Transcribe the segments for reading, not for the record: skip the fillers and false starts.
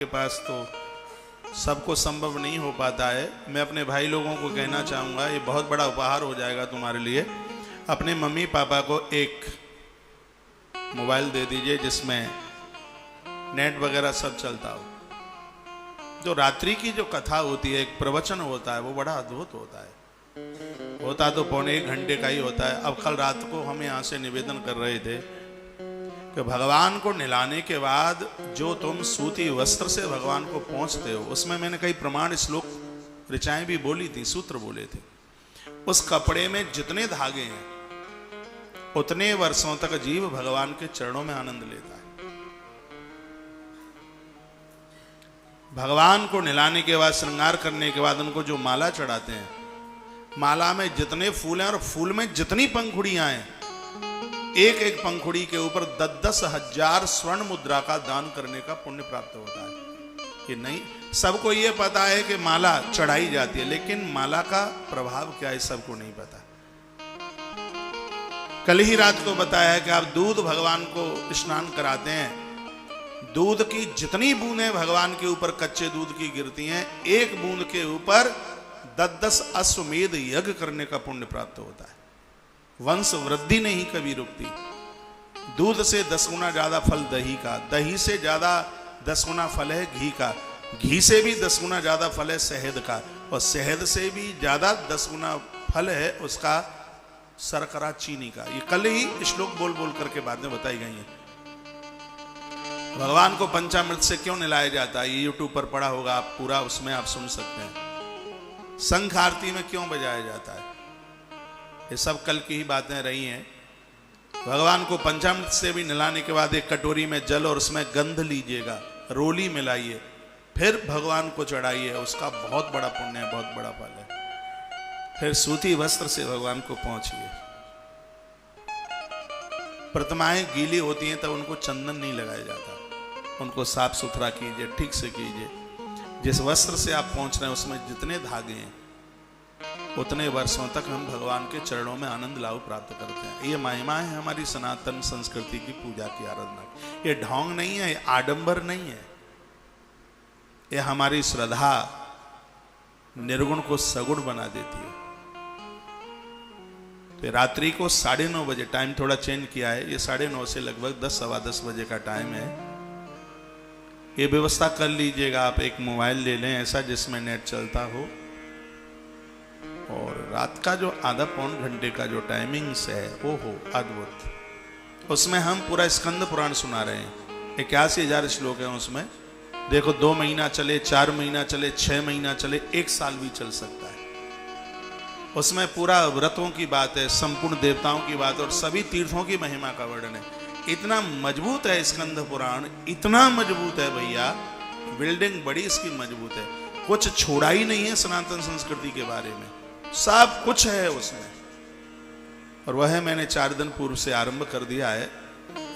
के पास तो सबको संभव नहीं हो पाता है। मैं अपने भाई लोगों को कहना चाहूँगा, ये बहुत बड़ा उपहार हो जाएगा तुम्हारे लिए। अपने मम्मी पापा को एक मोबाइल दे दीजिए जिसमें नेट वगैरह सब चलता हो। जो रात्रि की जो कथा होती है, एक प्रवचन होता है, वो बड़ा अद्भुत होता है। होता तो पौने 1 घंटे का ही होता है। अब कल रात को हम यहाँ से निवेदन कर रहे थे कि भगवान को नहलाने के बाद जो तुम सूती वस्त्र से भगवान को पहुंचते हो, उसमें मैंने कई प्रमाण श्लोक ऋचाएं भी बोली थी, सूत्र बोले थे। उस कपड़े में जितने धागे हैं उतने वर्षों तक जीव भगवान के चरणों में आनंद लेता है। भगवान को नहलाने के बाद, श्रृंगार करने के बाद उनको जो माला चढ़ाते हैं, माला में जितने फूल हैं और फूल में जितनी पंखुड़ियां हैं, एक एक पंखुड़ी के ऊपर 10-10 हजार स्वर्ण मुद्रा का दान करने का पुण्य प्राप्त होता है। कि नहीं, सबको ये पता है कि माला चढ़ाई जाती है, लेकिन माला का प्रभाव क्या है सबको नहीं पता। कल ही रात को बताया है कि आप दूध भगवान को स्नान कराते हैं, दूध की जितनी बूंदें भगवान के ऊपर कच्चे दूध की गिरती हैं, एक बूंद के ऊपर 10-10 अश्वमेध यज्ञ करने का पुण्य प्राप्त होता है। वंश वृद्धि नहीं कभी रुकती। दूध से 10 गुना ज्यादा फल दही का, दही से ज्यादा 10 गुना फल है घी का, घी से भी 10 गुना ज्यादा फल है शहद का, और शहद से भी ज्यादा 10 गुना फल है उसका शर्करा चीनी का। ये कल ही श्लोक बोल बोल करके बाद में बताई गई है। भगवान को पंचामृत से क्यों नहलाया जाता है, ये यूट्यूब पर पड़ा होगा, आप पूरा उसमें आप सुन सकते हैं। शंख आरती में क्यों बजाया जाता है, ये सब कल की ही बातें रही हैं। भगवान को पंचामृत से भी नहलाने के बाद एक कटोरी में जल और उसमें गंध लीजिएगा, रोली मिलाइए, फिर भगवान को चढ़ाइए, उसका बहुत बड़ा पुण्य है, बहुत बड़ा फल है। फिर सूती वस्त्र से भगवान को पहुंचिए। प्रतिमाएं गीली होती हैं तब उनको चंदन नहीं लगाया जाता, उनको साफ सुथरा कीजिए, ठीक से कीजिए। जिस वस्त्र से आप पहुंच रहे हैं उसमें जितने धागे हैं उतने वर्षों तक हम भगवान के चरणों में आनंद लाभ प्राप्त करते हैं। ये महिमा है हमारी सनातन संस्कृति की, पूजा की, आराधना की। ये ढोंग नहीं है, ये आडंबर नहीं है, ये हमारी श्रद्धा निर्गुण को सगुण बना देती है। तो रात्रि को 9:30 बजे, टाइम थोड़ा चेंज किया है, ये 9:30 से लगभग 10, सवा 10 बजे का टाइम है। ये व्यवस्था कर लीजिएगा, आप एक मोबाइल ले लें ऐसा जिसमें नेट चलता हो, और रात का जो आधा पौन घंटे का जो टाइमिंग्स है वो हो अद्भुत। उसमें हम पूरा स्कंद पुराण सुना रहे हैं, 81,000 श्लोक हैं उसमें। देखो 2 महीना चले, 4 महीना चले, 6 महीना चले, 1 साल भी चल सकता है। उसमें पूरा व्रतों की बात है, संपूर्ण देवताओं की बात है, और सभी तीर्थों की महिमा का वर्णन है। इतना मजबूत है स्कंद पुराण, इतना मजबूत है भैया, बिल्डिंग बड़ी इसकी मजबूत है। कुछ छोड़ा ही नहीं है सनातन संस्कृति के बारे में, सब कुछ है उसमें। और वह मैंने 4 दिन पूर्व से आरंभ कर दिया है।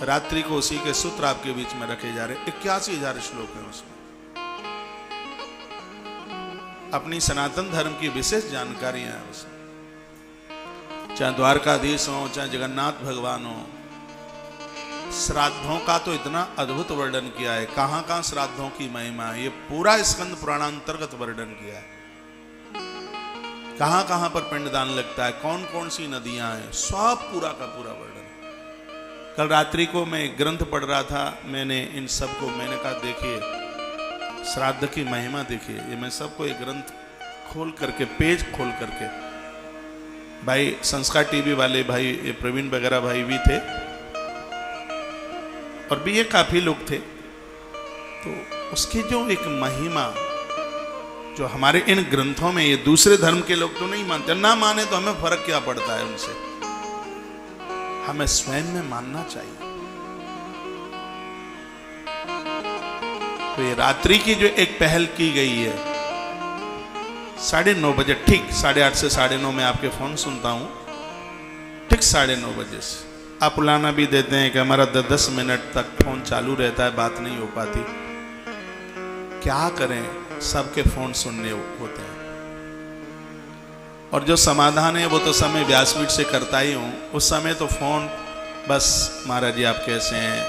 रात्रि को उसी के सूत्र आपके बीच में रखे जा रहे। 81,000 श्लोक हैं उसमें। अपनी सनातन धर्म की विशेष जानकारियां हैं उसमें। चाहे द्वारकाधीश हो, चाहे जगन्नाथ भगवान हो, श्राद्धों का तो इतना अद्भुत वर्णन किया है। कहां कहां श्राद्धों की महिमा है, ये पूरा स्कंद पुराणांतर्गत वर्णन किया है। कहां कहां पर पिंडदान लगता है, कौन कौन सी नदियां हैं, सब पूरा का पूरा वर्णन। कल रात्रि को मैं ग्रंथ पढ़ रहा था, मैंने इन सबको मैंने कहा देखिए श्राद्ध की महिमा देखिए। ये मैं सबको एक ग्रंथ खोल करके, पेज खोल करके, भाई संस्कार टीवी वाले भाई, ये प्रवीण वगैरह भाई भी थे, और भी ये काफी लोग थे। तो उसकी जो एक महिमा जो हमारे इन ग्रंथों में, ये दूसरे धर्म के लोग तो नहीं मानते, ना माने तो हमें फर्क क्या पड़ता है उनसे, हमें स्वयं में मानना चाहिए। तो ये रात्रि की जो एक पहल की गई है, 9:30 बजे, ठीक 8:30 से 9:30 में आपके फोन सुनता हूं, ठीक 9:30 बजे से। आप उलाना भी देते हैं कि हमारा 10 मिनट तक फोन चालू रहता है, बात नहीं हो पाती। क्या करें, सबके फोन सुनने होते हैं, और जो समाधान है वो तो समय व्यासपीठ से करता ही हूं। उस समय तो फोन बस, महाराज जी आप कैसे हैं,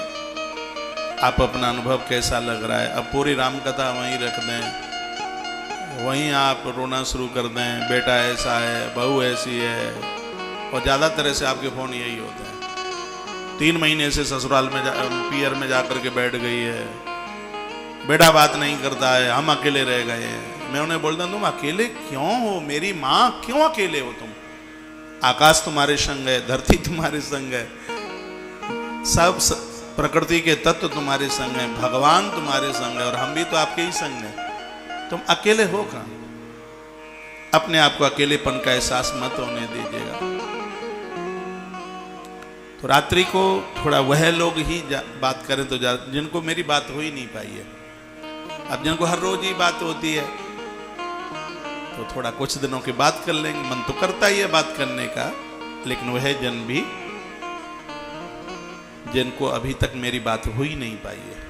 आप अपना अनुभव कैसा लग रहा है। अब पूरी राम कथा वहीं रख दें, वहीं आप रोना शुरू कर दें, बेटा ऐसा है, बहू ऐसी है, और ज़्यादातर से आपके फ़ोन यही होते हैं। 3 महीने से ससुराल में पियर में जा कर के बैठ गई है, बेटा बात नहीं करता है, हम अकेले रह गए हैं। मैं उन्हें बोलता हूँ तुम अकेले क्यों हो, मेरी माँ क्यों अकेले हो तुम? आकाश तुम्हारे संग है, धरती तुम्हारे संग है, सब प्रकृति के तत्व तुम्हारे संग है, भगवान तुम्हारे संग है, और हम भी तो आपके ही संग हैं। तुम अकेले हो कहाँ? अपने आप को अकेलेपन का एहसास मत होने दीजिएगा। तो रात्रि को थोड़ा वह लोग ही बात करें तो जिनको मेरी बात हो ही नहीं पाई है। अब जिनको हर रोज ही बात होती है तो थोड़ा कुछ दिनों की बात कर लेंगे, मन तो करता ही है बात करने का, लेकिन वह जन भी जिनको अभी तक मेरी बात हो ही नहीं पाई है।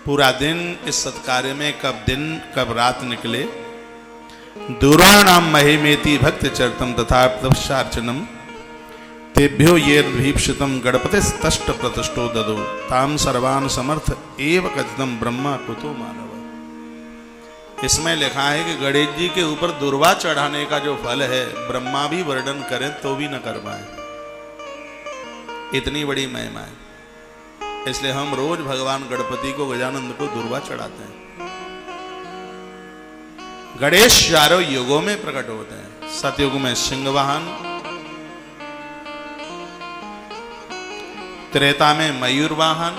पूरा दिन इस सत्कार्य में कब दिन कब रात निकले। दूराणाम महिमेति भक्त चरितम तथा तपस्यार्चनम तेभ्यो ये भीप्सितम गणपति तष्ट प्रतिष्ठो ददो ताम सर्वान समर्थ एव कथितम ब्रह्मा कुतो मानव। इसमें लिखा है कि गणेश जी के ऊपर दुर्वा चढ़ाने का जो फल है ब्रह्मा भी वर्णन करें तो भी न कर पाए, इतनी बड़ी महिमा है। इसलिए हम रोज भगवान गणपति को गजानंद को दुर्वा चढ़ाते हैं। गणेश चारों युगों में प्रकट होते हैं। सतयुग में सिंह वाहन, त्रेता में मयूर वाहन,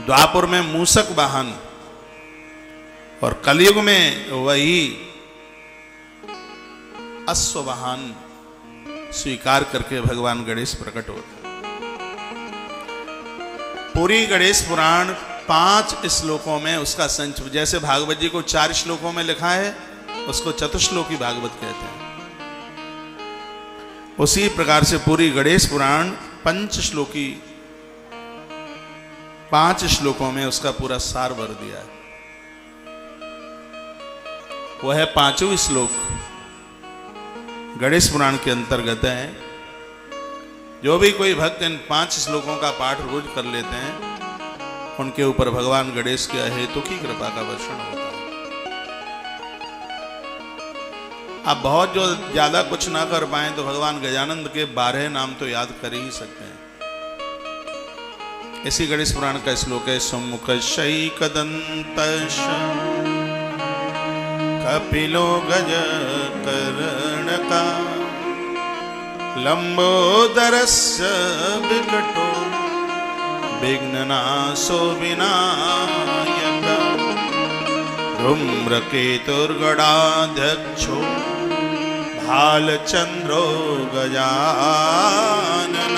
द्वापर में मूषक वाहन, और कलयुग में वही अश्व वाहन स्वीकार करके भगवान गणेश प्रकट होते हैं। पूरी गणेश पुराण 5 श्लोकों में उसका संच, जैसे भागवत जी को 4 श्लोकों में लिखा है उसको चतुश्लोकी भागवत कहते हैं, उसी प्रकार से पूरी गणेश पुराण 5 श्लोकी 5 श्लोकों में उसका पूरा सार भर दिया है। वह 5 श्लोक गणेश पुराण के अंतर्गत है। जो भी कोई भक्त इन 5 श्लोकों का पाठ रोज कर लेते हैं उनके ऊपर भगवान गणेश के अहेतुक की कृपा का वर्षण होता है। आप बहुत जो ज्यादा कुछ ना कर पाए तो भगवान गजानंद के 12 नाम तो याद कर ही सकते हैं। इसी गणेश पुराण का श्लोक है, सुमुख शैकदंतश कपिलो गज कर्णका लंबोदरस्य विकटो विघ्ननाशो विनायक धूम्रकेतुर्गणाध्यक्षो भालचंद्रो गजानन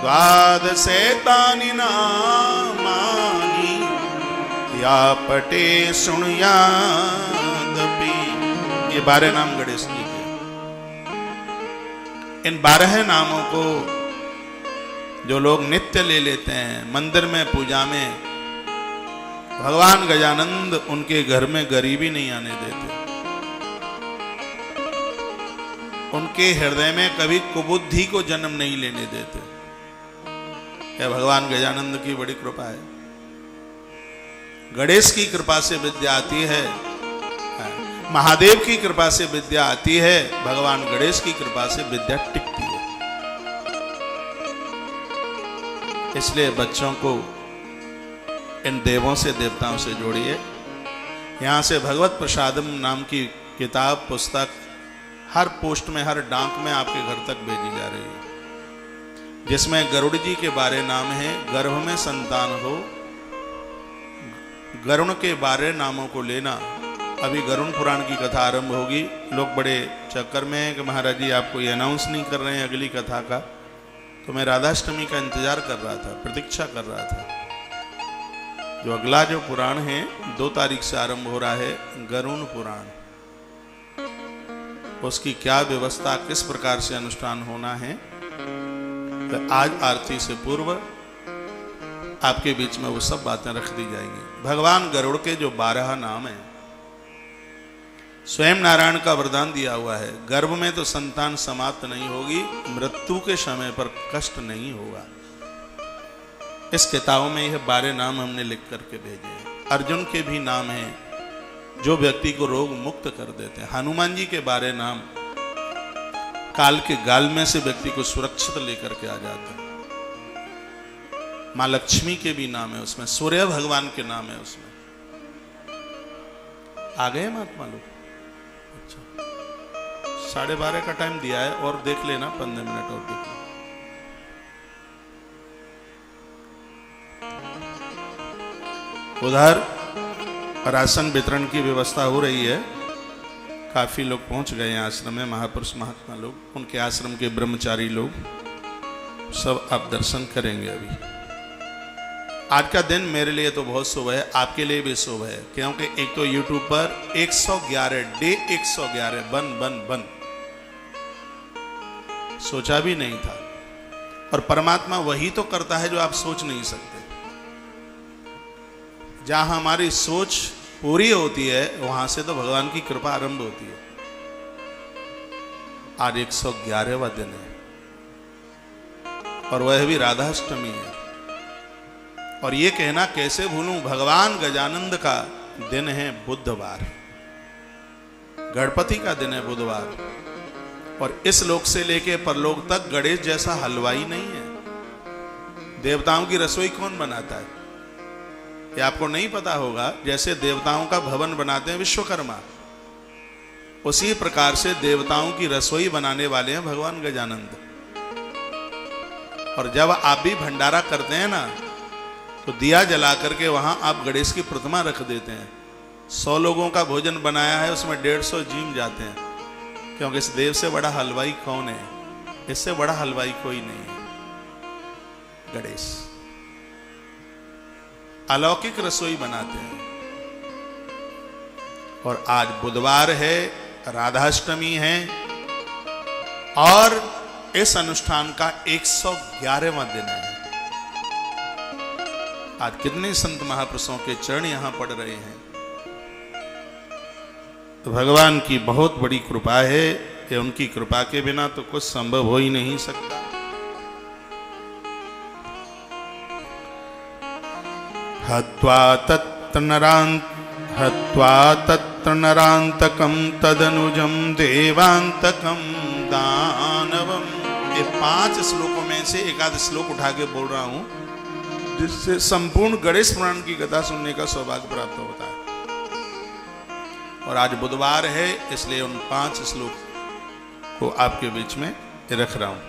द्वादशेतानि नामानि या पटे शृणुयादपि। ये 12 नाम गणेश जी के। इन 12 नामों को जो लोग नित्य ले लेते हैं मंदिर में पूजा में, भगवान गजानंद उनके घर में गरीबी नहीं आने देते, उनके हृदय में कभी कुबुद्धि को जन्म नहीं लेने देते। यह भगवान गजानंद की बड़ी कृपा है। गणेश की कृपा से विद्या आती है, महादेव की कृपा से विद्या आती है, भगवान गणेश की कृपा से विद्या टिकती है। इसलिए बच्चों को इन देवों से देवताओं से जोड़िए। यहाँ से भगवत प्रसादम नाम की किताब पुस्तक हर पोस्ट में हर डाक में आपके घर तक भेजी जा रही है, जिसमें गरुड़ जी के 12 नाम हैं। गर्भ में संतान हो, गरुण के 12 नामों को लेना। अभी गरुण पुराण की कथा आरंभ होगी। लोग बड़े चक्कर में हैं कि महाराज जी आपको ये अनाउंस नहीं कर रहे हैं अगली कथा का। तो मैं राधाष्टमी का इंतजार कर रहा था, प्रतीक्षा कर रहा था। जो अगला जो पुराण है 2 तारीख से आरंभ हो रहा है, गरुण पुराण। उसकी क्या व्यवस्था, किस प्रकार से अनुष्ठान होना है, तो आज आरती से पूर्व आपके बीच में वो सब बातें रख दी जाएंगी। भगवान गरुड़ के जो 12 नाम हैं, स्वयं नारायण का वरदान दिया हुआ है, गर्भ में तो संतान समाप्त नहीं होगी, मृत्यु के समय पर कष्ट नहीं होगा। इस किताबों में यह 12 नाम हमने लिख करके भेजे हैं। अर्जुन के भी नाम हैं जो व्यक्ति को रोग मुक्त कर देते हैं। हनुमान जी के 12 नाम काल के गाल में से व्यक्ति को सुरक्षित लेकर के आ जाते हैं। मां लक्ष्मी के भी नाम है उसमें, सूर्य भगवान के नाम है उसमें। आ गए महात्मा लोग? अच्छा, 12:30 का टाइम दिया है और देख लेना, 15 मिनट और देख लेना। उधर राशन वितरण की व्यवस्था हो रही है, काफी लोग पहुंच गए हैं आश्रम में, महापुरुष महात्मा लोग, उनके आश्रम के ब्रह्मचारी लोग सब आप दर्शन करेंगे। अभी आज का दिन मेरे लिए तो बहुत शुभ है, आपके लिए भी शुभ है, क्योंकि एक तो YouTube पर 111 डे 111 बन सोचा भी नहीं था। और परमात्मा वही तो करता है जो आप सोच नहीं सकते। जहां हमारी सोच पूरी होती है वहां से तो भगवान की कृपा आरंभ होती है। आज 111वां दिन है और वह भी राधाष्टमी है। और ये कहना कैसे भूलूं, भगवान गजानंद का दिन है बुधवार, गणपति का दिन है बुधवार। और इस लोक से लेके परलोक तक गणेश जैसा हलवाई नहीं है। देवताओं की रसोई कौन बनाता है ये आपको नहीं पता होगा। जैसे देवताओं का भवन बनाते हैं विश्वकर्मा, उसी प्रकार से देवताओं की रसोई बनाने वाले हैं भगवान गजानंद। और जब आप भी भंडारा करते हैं ना, तो दिया जला करके वहां आप गणेश की प्रतिमा रख देते हैं। 100 लोगों का भोजन बनाया है, उसमें 150 जीम जाते हैं, क्योंकि इस देव से बड़ा हलवाई कौन है? इससे बड़ा हलवाई कोई नहीं है, गणेश। अलौकिक रसोई बनाते हैं। और आज बुधवार है, राधाष्टमी है, और इस अनुष्ठान का 111वां दिन है। आज कितने संत महापुरुषों के चरण यहां पड़ रहे हैं। तो भगवान की बहुत बड़ी कृपा है, ये उनकी कृपा के बिना तो कुछ संभव हो ही नहीं सकता। हत्वा तत्र नरांतकं तदनुजं देवांतकं दानवं। ये 5 श्लोकों में से एक आध श्लोक उठा के बोल रहा हूं, जिससे संपूर्ण गणेश पुराण की कथा सुनने का सौभाग्य प्राप्त होता है। और आज बुधवार है, इसलिए उन 5 श्लोक को आपके बीच में रख रहा हूं।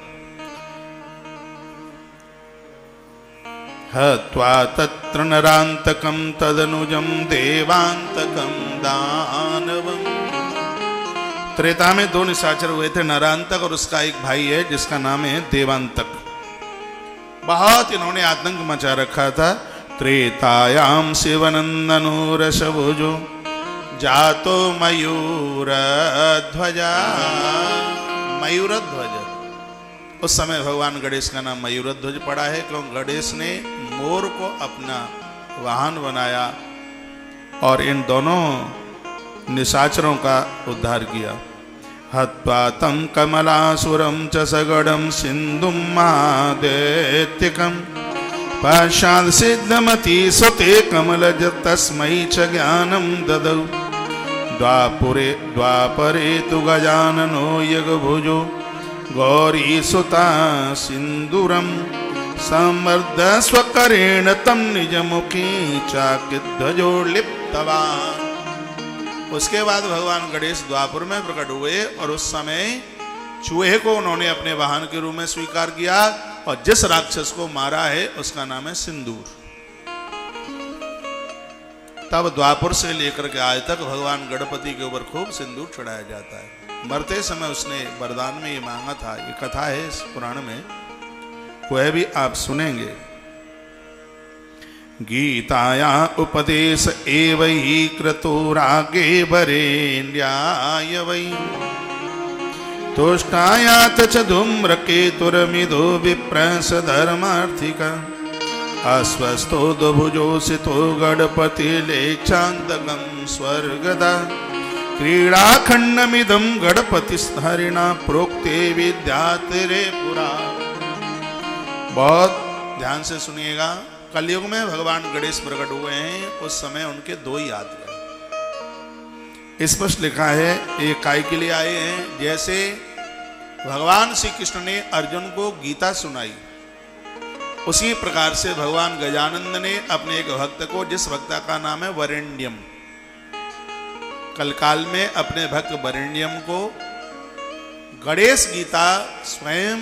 हत्वा तत्र नरांतकं तदनुजं देवांतकं दानवं। त्रेता में 2 निशाचर हुए थे, नरांतक और उसका एक भाई है जिसका नाम है देवांतक। बहुत इन्होंने आतंक मचा रखा था। त्रेतायाम शिवनंदनो रसभुजो जातो मयूरध्वजा। मयूरध्वज, उस समय भगवान गणेश का नाम मयूरध्वज पड़ा है, क्योंकि गणेश ने मोर को अपना वाहन बनाया और इन दोनों निशाचरों का उद्धार किया। हत्वा तं कमलासुरं च सगडं सिन्धुं महादैत्यकं पश्चात् सिद्धमति सुते कमलज तस्मै च ज्ञानं ददौ। द्वापरे तु गजाननो यगभुजो गौरीसुता सिन्दूरं सम्वर्ध स्वकरेण तं निजमुखी चाकिध्वजो लिप्तवान्। उसके बाद भगवान गणेश द्वापर में प्रकट हुए और उस समय चूहे को उन्होंने अपने वाहन के रूप में स्वीकार किया, और जिस राक्षस को मारा है उसका नाम है सिंदूर। तब द्वापर से लेकर के आज तक भगवान गणपति के ऊपर खूब सिंदूर चढ़ाया जाता है। मरते समय उसने वरदान में ये मांगा था, ये कथा है इस पुराण में, वह भी आप सुनेंगे। गीताया उपदेश एव हि कृतो रागे वरेण्याय वै तुष्टायात च धूम्रकेतुरमिदो विप्रंस धर्मार्थिका अस्वस्थो द्वभुजोषितो गणपति लेक्षान्तकं स्वर्गदा क्रीड़ाखंडमिदं गणपतिस्हरिणा प्रोक्ते विद्यातरे पुरा। बहुत ध्यान से सुनिएगा। कलयुग में भगवान गणेश प्रकट हुए हैं, उस समय उनके दो ही यात्री स्पष्ट लिखा है। ये काय के लिए आए हैं? जैसे भगवान श्री कृष्ण ने अर्जुन को गीता सुनाई, उसी प्रकार से भगवान गजानंद ने अपने एक भक्त को, जिस भक्त का नाम है वरेण्यम, कलकाल में अपने भक्त वरेण्यम को गणेश गीता स्वयं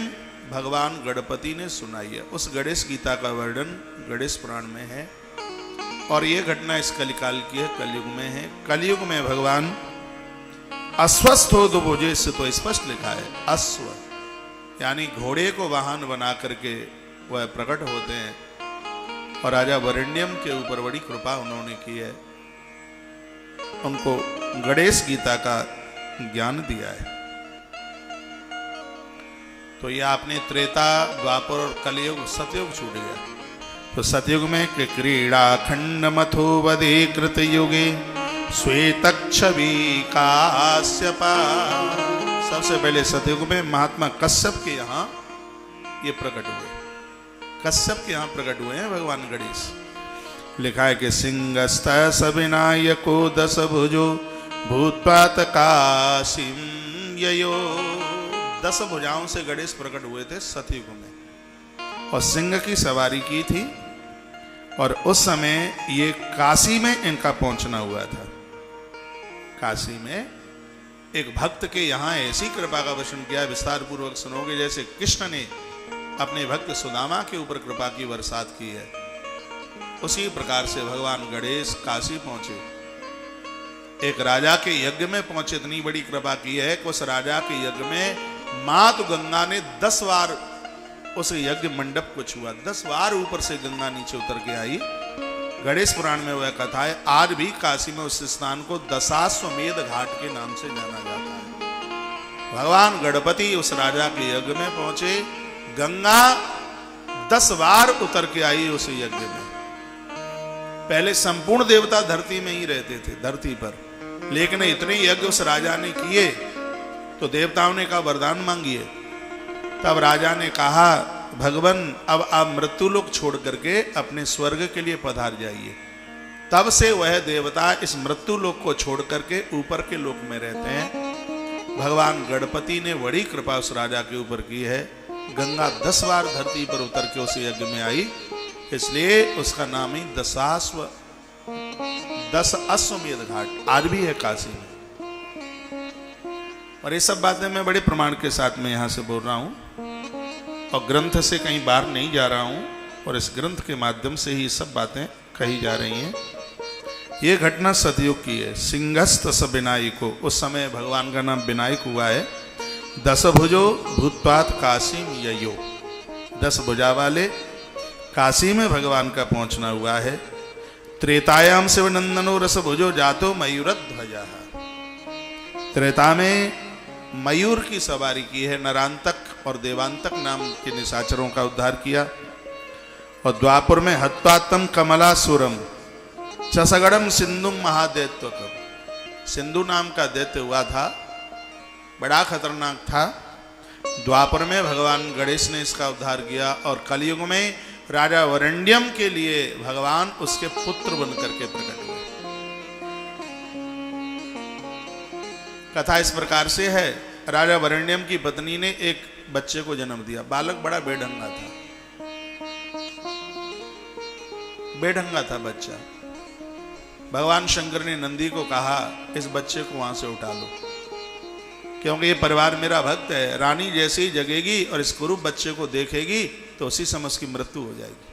भगवान गणपति ने सुनाई है। उस गणेश गीता का वर्णन गणेश पुराण में है और ये घटना इस कलिकाल की है, कलयुग में है। कलयुग में भगवान अस्वस्थ हो तो भुजे से तो स्पष्ट लिखा है, अश्व यानी घोड़े को वाहन बना करके वह प्रकट होते हैं और राजा वरेण्यम के ऊपर बड़ी कृपा उन्होंने की है, उनको गणेश गीता का ज्ञान दिया है। तो ये आपने त्रेता, द्वापर और कलयुग, सतयुग छूट गया। तो सतयुग में क्रीड़ा खंड मथो वधे कृत युगे श्वेतच्छवि काश्यपा। सबसे पहले सतयुग में महात्मा कश्यप के यहाँ ये प्रकट हुए, कश्यप के यहाँ प्रकट हुए हैं भगवान गणेश। लिखा है कि सिंहस्थ सविनायको दस भुजो भूतपात काशीम ययो। 10 भुजाओं से गणेश प्रकट हुए थे सतयुग में और सिंह की सवारी की थी और उस समय ये काशी में इनका पहुंचना हुआ था। काशी में एक भक्त के यहाँ ऐसी कृपा का वर्षण किया, विस्तार पूर्वक सुनोगे। जैसे कृष्ण ने अपने भक्त सुदामा के ऊपर कृपा की बरसात की है, उसी प्रकार से भगवान गणेश काशी पहुंचे, एक राजा के यज्ञ में पहुंचे। इतनी बड़ी कृपा की है कि उस राजा के यज्ञ में माँ तो गंगा ने 10 बार उस यज्ञ मंडप को छुआ, 10 बार ऊपर से गंगा नीचे उतर के आई। गणेश पुराण में वह कथा है। आज भी काशी में उस स्थान को दशाश्वमेध घाट के नाम से जाना जाता है। भगवान गणपति उस राजा के यज्ञ में पहुंचे, गंगा 10 बार उतर के आई उस यज्ञ में। पहले संपूर्ण देवता धरती में ही रहते थे, धरती पर, लेकिन इतने यज्ञ उस राजा ने किए तो देवताओं ने कहा वरदान मांगिए। तब राजा ने कहा भगवान अब आप मृत्यु लोक छोड़ करके अपने स्वर्ग के लिए पधार जाइए। तब से वह देवता इस मृत्यु लोक को छोड़ करके ऊपर के लोक में रहते हैं। भगवान गणपति ने बड़ी कृपा उस राजा के ऊपर की है। गंगा 10 बार धरती पर उतर के उस यज्ञ में आई, इसलिए उसका नाम ही 10 अश्वमेध घाट आज भी है काशी में। और ये सब बातें मैं बड़े प्रमाण के साथ में यहाँ से बोल रहा हूँ और ग्रंथ से कहीं बाहर नहीं जा रहा हूँ और इस ग्रंथ के माध्यम से ही सब बातें कही जा रही हैं। ये घटना सतयुग की है। सिंहस्थ स विनायको, उस समय भगवान का नाम विनायक हुआ है। 10 भुजो भूतपात काशी ययो, 10 भुजा वाले काशी में भगवान का पहुंचना हुआ है। त्रेतायाम शिवनंदनो रस भुजो जातो मयूरध्वजा। त्रेता में मयूर की सवारी की है, नरांतक और देवांतक नाम के निशाचरों का उद्धार किया। और द्वापुर में हत्वात्म कमलासुरम चसगड़म सिंधु महादैत्वकम, सिंधु नाम का दैत्य हुआ था, बड़ा खतरनाक था। द्वापर में भगवान गणेश ने इसका उद्धार किया और कलयुग में राजा वरेण्यम के लिए भगवान उसके पुत्र बनकर के प्रकट हुए। कथा इस प्रकार से है। राजा वरेण्यम की पत्नी ने एक बच्चे को जन्म दिया। बालक बड़ा बेढंगा था, बेढंगा था बच्चा। भगवान शंकर ने नंदी को कहा इस बच्चे को वहां से उठा लो, क्योंकि ये परिवार मेरा भक्त है। रानी जैसे ही जगेगी और इस कुरूप बच्चे को देखेगी तो उसी समय उसकी मृत्यु हो जाएगी।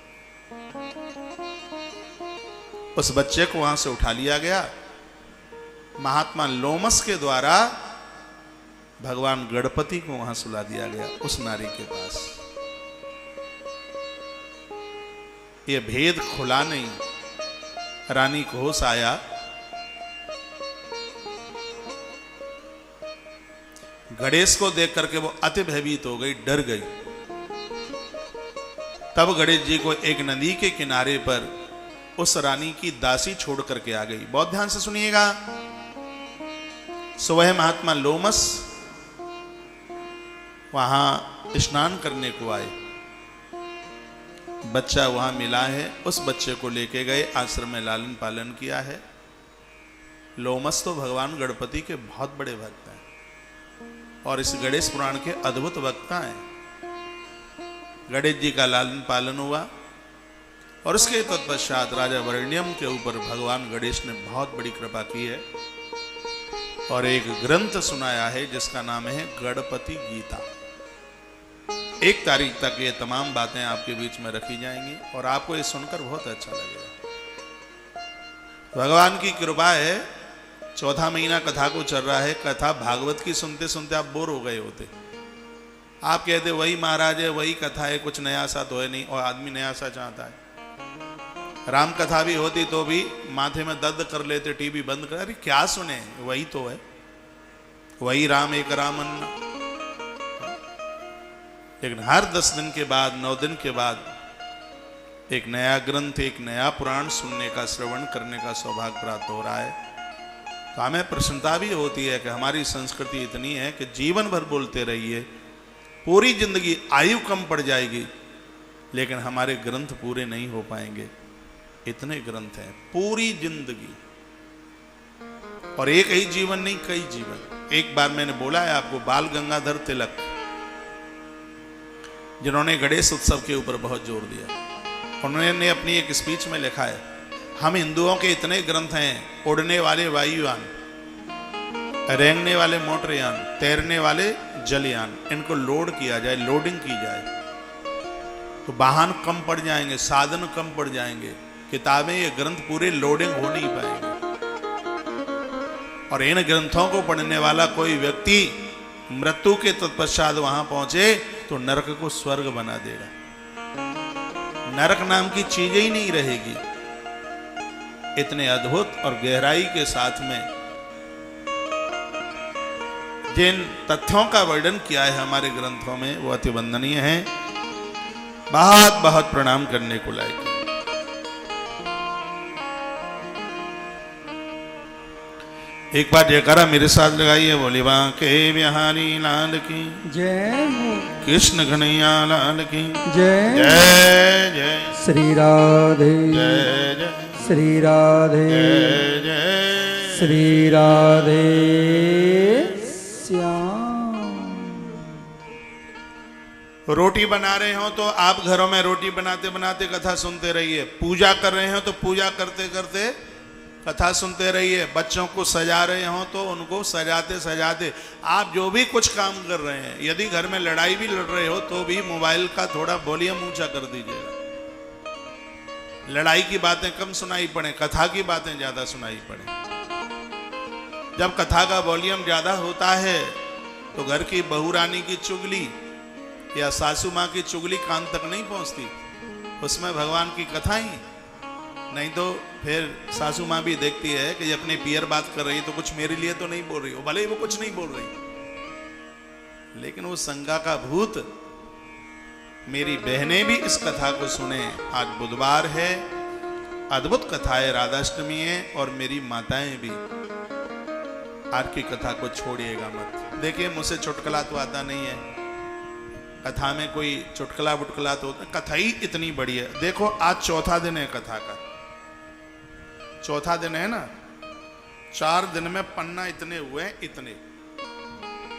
उस बच्चे को वहां से उठा लिया गया। महात्मा लोमस के द्वारा भगवान गणपति को वहां सुला दिया गया उस नारी के पास। ये भेद खुला नहीं। रानी को होश आया, गणेश को देख करके वो अति भयभीत हो गई, डर गई। तब गणेश जी को एक नदी के किनारे पर उस रानी की दासी छोड़ करके आ गई। बहुत ध्यान से सुनिएगा। सुबह महात्मा लोमस वहां स्नान करने को आए, बच्चा वहां मिला है, उस बच्चे को लेके गए, आश्रम में लालन पालन किया है। लोमस तो भगवान गणपति के बहुत बड़े भक्त हैं और इस गणेश पुराण के अद्भुत वक्ता हैं। गणेश जी का लालन पालन हुआ और उसके तत्पश्चात राजा वरेण्यम के ऊपर भगवान गणेश ने बहुत बड़ी कृपा की है और एक ग्रंथ सुनाया है जिसका नाम है गणपति गीता। 1 तारीख तक ये तमाम बातें आपके बीच में रखी जाएंगी और आपको ये सुनकर बहुत अच्छा लगेगा। भगवान की कृपा है, 4था महीना कथा को चल रहा है। कथा भागवत की सुनते सुनते आप बोर हो गए होते, आप कहते वही महाराज है, वही कथा है, कुछ नया सा तो है नहीं, और आदमी नया सा चाहता है। राम कथा भी होती तो भी माथे में दर्द कर लेते, टीवी बंद कर, अरे क्या सुने, वही तो है, वही राम एक राम अन्ना। लेकिन हर 10 दिन के बाद, 9 दिन के बाद एक नया ग्रंथ, एक नया पुराण सुनने का, श्रवण करने का सौभाग्य प्राप्त हो रहा है। तो हमें प्रसन्नता भी होती है कि हमारी संस्कृति इतनी है कि जीवन भर बोलते रहिए, पूरी जिंदगी आयु कम पड़ जाएगी लेकिन हमारे ग्रंथ पूरे नहीं हो पाएंगे। इतने ग्रंथ हैं, पूरी जिंदगी, और एक ही जीवन नहीं, कई जीवन। एक बार मैंने बोला है आपको, बाल गंगाधर तिलक जिन्होंने गणेश उत्सव के ऊपर बहुत जोर दिया, उन्होंने अपनी एक स्पीच में लिखा है, हम हिंदुओं के इतने ग्रंथ हैं, उड़ने वाले वायुयान, रेंगने वाले मोटरयान, तैरने वाले जलयान, इनको लोड किया जाए, लोडिंग की जाए तो वाहन कम पड़ जाएंगे, साधन कम पड़ जाएंगे, किताबें, ये ग्रंथ पूरे लोडिंग हो नहीं पाएंगे। और इन ग्रंथों को पढ़ने वाला कोई व्यक्ति मृत्यु के तत्पश्चात वहां पहुंचे तो नरक को स्वर्ग बना देगा, नरक नाम की चीज ही नहीं रहेगी। इतने अद्भुत और गहराई के साथ में जिन तथ्यों का वर्णन किया है हमारे ग्रंथों में, वो अति वंदनीय है, बहुत बहुत प्रणाम करने को लायक है। एक बार जयकारा मेरे साथ लगाइए, बोले बांके बिहारी लाल की जय, कृष्ण कन्हैया लाल की जय जय जय, श्री राधे जय जय, श्री राधे जय जय, श्री राधे श्याम। रोटी बना रहे हो तो आप घरों में रोटी बनाते बनाते कथा सुनते रहिए, पूजा कर रहे हो तो पूजा करते करते कथा सुनते रहिए, बच्चों को सजा रहे हो तो उनको सजाते सजाते, आप जो भी कुछ काम कर रहे हैं, यदि घर में लड़ाई भी लड़ रहे हो तो भी मोबाइल का थोड़ा वॉल्यूम ऊंचा कर दीजिएगा। लड़ाई की बातें कम सुनाई पड़े, कथा की बातें ज्यादा सुनाई पड़े। जब कथा का वॉल्यूम ज्यादा होता है तो घर की बहू रानी की चुगली या सासू माँ की चुगली कान तक नहीं पहुंचती, उसमें भगवान की कथा ही नहीं। तो फिर सासू माँ भी देखती है कि अपने पियर बात कर रही है तो कुछ मेरे लिए तो नहीं बोल रही हो, भले ही वो कुछ नहीं बोल रही, लेकिन वो संगा का भूत। मेरी बहनें भी इस कथा को सुने। आज बुधवार है, अद्भुत कथा है, राधाष्टमी है, और मेरी माताएं भी आज की कथा को छोड़िएगा मत। देखिए मुझसे चुटकुला तो आता नहीं है, कथा में कोई चुटकुला बुटकुला तो कथा ही इतनी बड़ी है। देखो आज 4था दिन है कथा का, 4था दिन है ना, 4 दिन में पन्ना इतने हुए हैं, इतने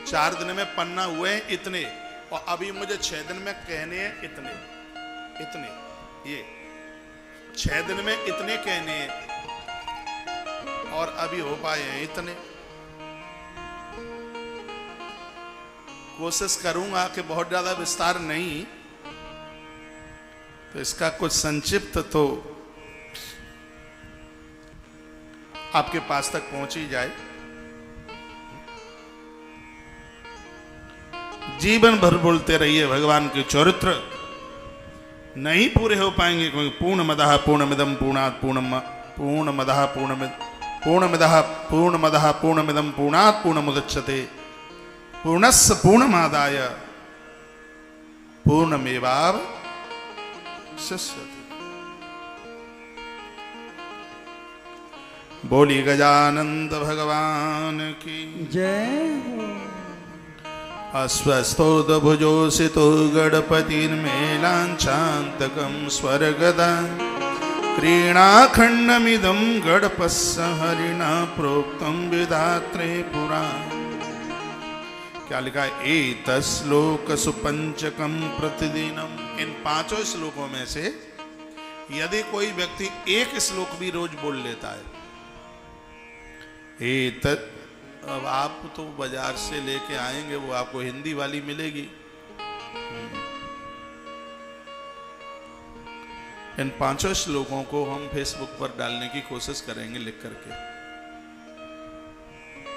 4 दिन में पन्ना हुए हैं इतने, और अभी मुझे 6 दिन में कहने हैं इतने इतने, ये 6 दिन में इतने कहने हैं और अभी हो पाए हैं इतने। कोशिश करूंगा कि बहुत ज्यादा विस्तार नहीं, तो इसका कुछ संक्षिप्त तो आपके पास तक पहुंच ही जाए। जीवन भर बोलते रहिए भगवान के चरित्र, नहीं पूरे हो पाएंगे, क्योंकि पूर्णमदः पूर्णमिदं पूर्णात् पूर्णमदः पूर्णमिदं पूर्णात् पूर्णमुदच्यते पूर्णस्य पूर्णमादाय पूर्णमेवावशिष्यते। बोली गजानंद भगवान की जय हो। अस्वस्थोद भुजोषितो गणपतिर्मेलाञ्चान्तकं स्वर्गदा क्रीणाखण्डमिदं गणपस्य हरिणा प्रोक्तं विधात्रे पुरा। क्या लिखा है? एतश्लोक सुपंचकम प्रतिदिनम। इन 5 श्लोकों में से यदि कोई व्यक्ति एक श्लोक भी रोज बोल लेता है, एतत्, अब आप तो बाजार से लेके आएंगे, वो आपको हिंदी वाली मिलेगी। इन 5 श्लोकों को हम फेसबुक पर डालने की कोशिश करेंगे लिख करके।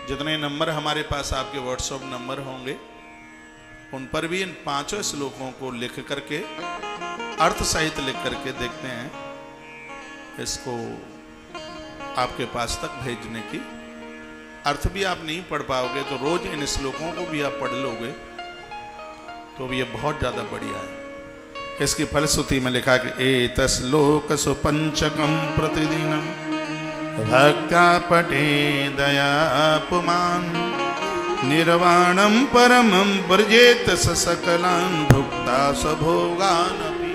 जितने नंबर हमारे पास आपके व्हाट्सएप नंबर होंगे उन पर भी इन 5 श्लोकों को लिख करके अर्थ सहित लिख करके देखते हैं इसको आपके पास तक भेजने की। अर्थ भी आप नहीं पढ़ पाओगे तो रोज इन श्लोकों को भी आप पढ़ लोगे तो ये बहुत ज्यादा बढ़िया है। इसकी फलश्रुति में लिखा कि एतश्लोक सुपंचकम प्रतिदिनम भक्त्या पठे दया पुमान निर्वाणं परमं व्रजेत स सकलान् भुक्ता स भोगानपि।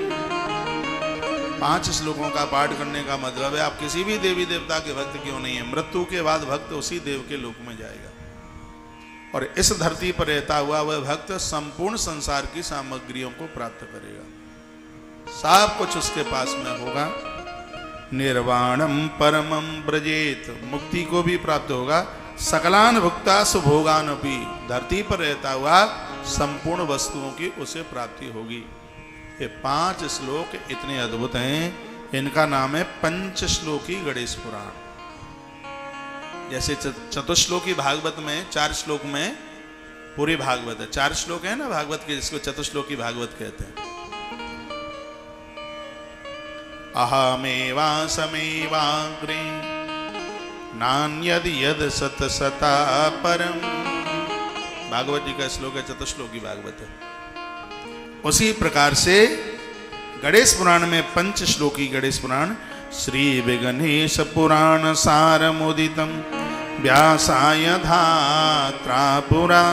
5 श्लोकों का पाठ करने का मतलब है आप किसी भी देवी देवता के भक्त क्यों नहीं है, मृत्यु के बाद भक्त उसी देव के लोक में जाएगा और इस धरती पर रहता हुआ वह भक्त संपूर्ण संसार की सामग्रियों को प्राप्त करेगा, सब कुछ उसके पास में होगा। निर्वाणम परमं व्रजेत, मुक्ति को भी प्राप्त होगा। सकलान भुक्ता सुभोगानपि, धरती पर रहता हुआ संपूर्ण वस्तुओं की उसे प्राप्ति होगी। ये 5 श्लोक इतने अद्भुत हैं, इनका नाम है पंचश्लोकी गणेश पुराण। जैसे चतुश्लोकी भागवत में 4 श्लोक में पूरी भागवत है, 4 श्लोक है ना भागवत के, जिसको चतुश्लोकी भागवत कहते हैं। अहमेवासमेवाग्रे नान्यद यद सत सता परम। भागवत जी का श्लोक है, चतुश्लोकी भागवत है। उसी प्रकार से गणेश पुराण में 5 श्लोकी गणेश पुराण श्री विगणेश पुराण सारमुदितम व्यासाय धात्रा पुरा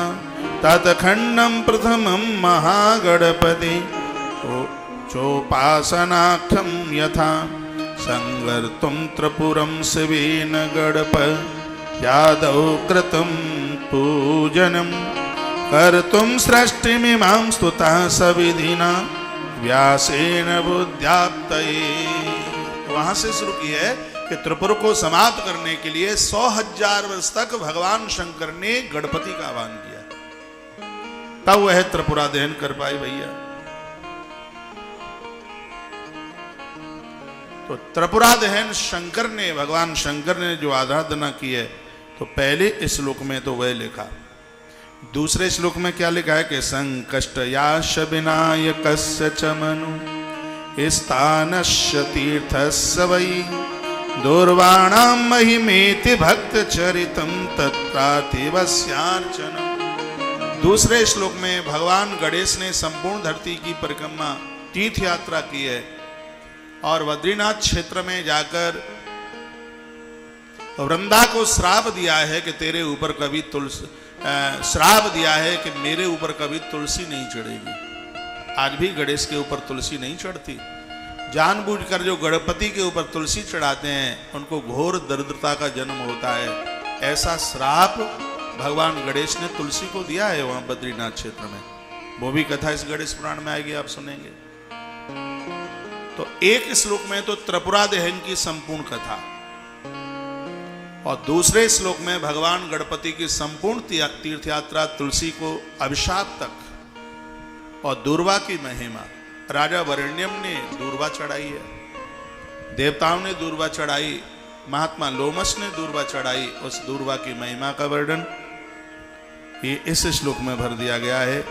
तत्खंडम प्रथमं महागणपति चोपासनाख्यम यथा संवर्तुं त्रिपुरं शिवेन गणप यादव कृतं पूजनम कर्तुं सृष्टिमिमां स्तुतः सविधिना व्यासेन बुद्ध्याप्तये। वहां से शुरू की है कि त्रिपुर को समाप्त करने के लिए 100,000 वर्ष तक भगवान शंकर ने गणपति का आह्वान किया, तब वह त्रिपुरा दहन कर पाए भैया। तो त्रिपुरा दहन शंकर ने, भगवान शंकर ने जो आराधना की है, तो पहले इस श्लोक में तो वह लिखा। दूसरे श्लोक में क्या लिखा है कि संकष्ट याश विनायकस्य च मनु स्थानस्य तीर्थस्य वै दूर्वाणां महिमेति भक्त चरितं तत्प्रातिवस्यार्चनम्। दूसरे श्लोक में भगवान गणेश ने संपूर्ण धरती की परिक्रमा तीर्थ यात्रा की है और बद्रीनाथ क्षेत्र में जाकर वृंदा को श्राप दिया है कि तेरे ऊपर कभी श्राप दिया है कि मेरे ऊपर कभी तुलसी नहीं चढ़ेगी। आज भी गणेश के ऊपर तुलसी नहीं चढ़ती। जानबूझकर जो गणपति के ऊपर तुलसी चढ़ाते हैं उनको घोर दरिद्रता का जन्म होता है। ऐसा श्राप भगवान गणेश ने तुलसी को दिया है वहां बद्रीनाथ क्षेत्र में। वो भी कथा इस गणेश पुराण में आएगी, आप सुनेंगे। तो एक श्लोक में तो त्रिपुरा दहन की संपूर्ण कथा और दूसरे श्लोक में भगवान गणपति की संपूर्ण तीर्थ यात्रा, तुलसी को अभिशाप तक और दूर्वा की महिमा। राजा वरेण्यम ने दूर्वा चढ़ाई है, देवताओं ने दूर्वा चढ़ाई, महात्मा लोमस ने दूर्वा चढ़ाई। उस दूर्वा की महिमा का वर्णन ये इस श्लोक में भर दिया गया है।